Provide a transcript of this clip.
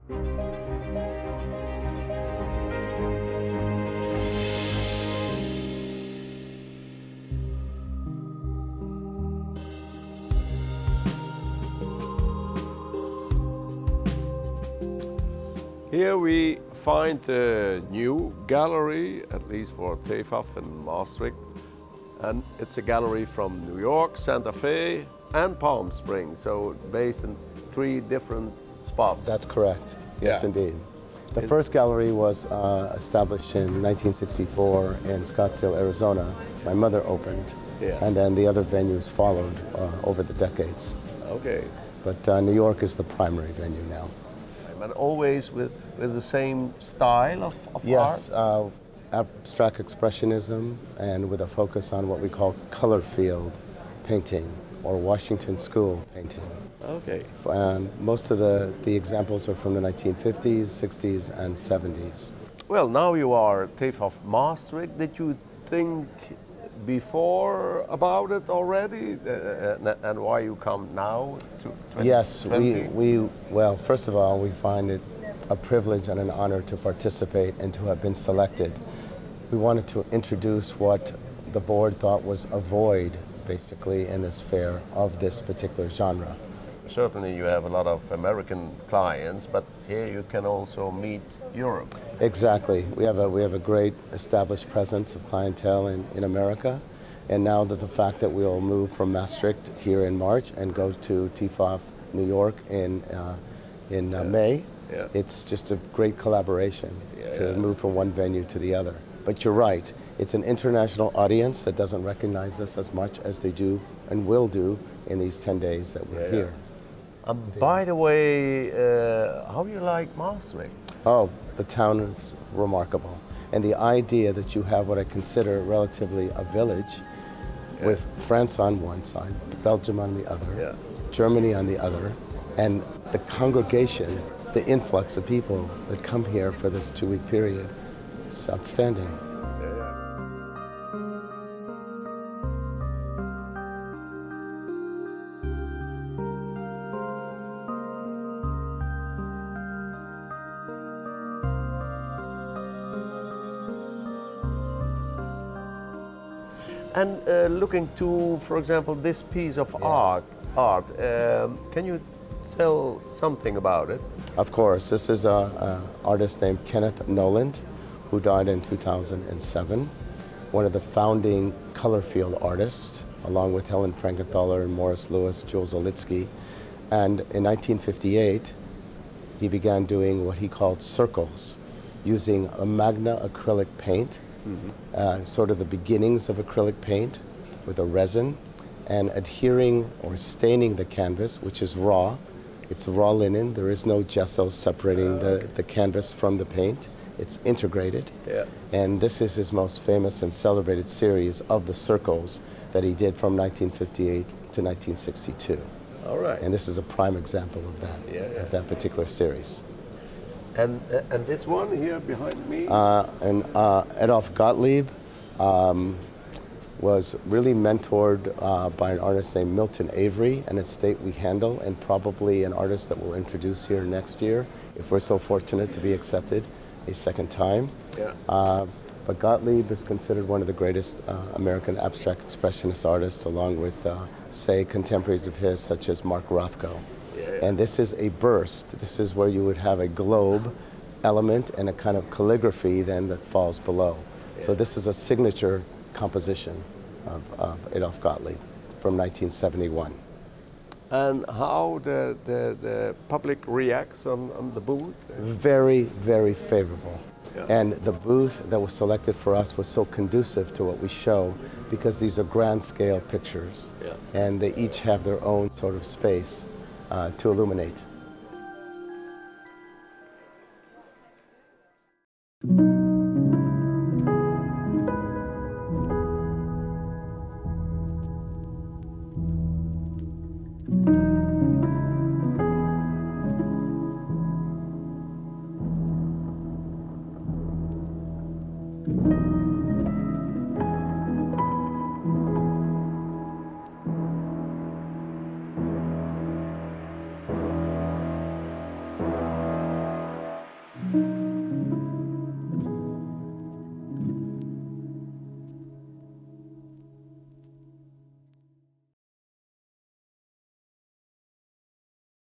Here we find a new gallery, at least for TFAF in Maastricht. And it's a gallery from New York, Santa Fe, and Palm Springs, so based in 3 different spots. That's correct. Yes, indeed. The first gallery was established in 1964 in Scottsdale, Arizona. My mother opened, and then the other venues followed over the decades. Okay. But New York is the primary venue now. And always with the same style of art? Yes, abstract expressionism, and with a focus on what we call color field painting or Washington School painting. Okay. Most of the examples are from the 1950s, 60s, and 70s. Well, now you are TFAF Maastricht. Did you think before about it already, and why you come now to 2020? Yes, well, first of all, we find it a privilege and an honor to participate and to have been selected. We wanted to introduce what the board thought was a void, basically, in this fair of this particular genre. Certainly you have a lot of American clients, but here you can also meet Europe. Exactly. We have a great established presence of clientele in America, and now that the fact that we'll move from Maastricht here in March and go to TFAF New York in May, it's just a great collaboration to move from one venue to the other. But you're right, it's an international audience that doesn't recognize us as much as they do and will do in these 10 days that we're here. By the way, how do you like Maastricht? Oh, the town is remarkable. And the idea that you have what I consider relatively a village with France on one side, Belgium on the other, Germany on the other, and the congregation, the influx of people that come here for this 2-week period is outstanding. And looking to, for example, this piece of art, can you tell something about it? Of course. This is an artist named Kenneth Noland, who died in 2007, one of the founding color field artists, along with Helen Frankenthaler and Morris Lewis, Jules Olitsky. And in 1958, he began doing what he called circles, using a magna acrylic paint, sort of the beginnings of acrylic paint with a resin, and adhering or staining the canvas, which is raw. It's raw linen. There is no gesso separating the canvas from the paint. It's integrated. And this is his most famous and celebrated series of the circles that he did from 1958 to 1962. All right. And this is a prime example of that particular series. And this one here behind me? Adolf Gottlieb was really mentored by an artist named Milton Avery, an estate we handle, and probably an artist that we'll introduce here next year, if we're so fortunate to be accepted a second time. But Gottlieb is considered one of the greatest American abstract expressionist artists, along with, say, contemporaries of his, such as Mark Rothko. And this is a burst. This is where you would have a globe element and a kind of calligraphy then that falls below. So this is a signature composition of Adolf Gottlieb from 1971. And how the public reacts on the booth? Very, very favorable. And the booth that was selected for us was so conducive to what we show, because these are grand scale pictures, and they each have their own sort of space to illuminate.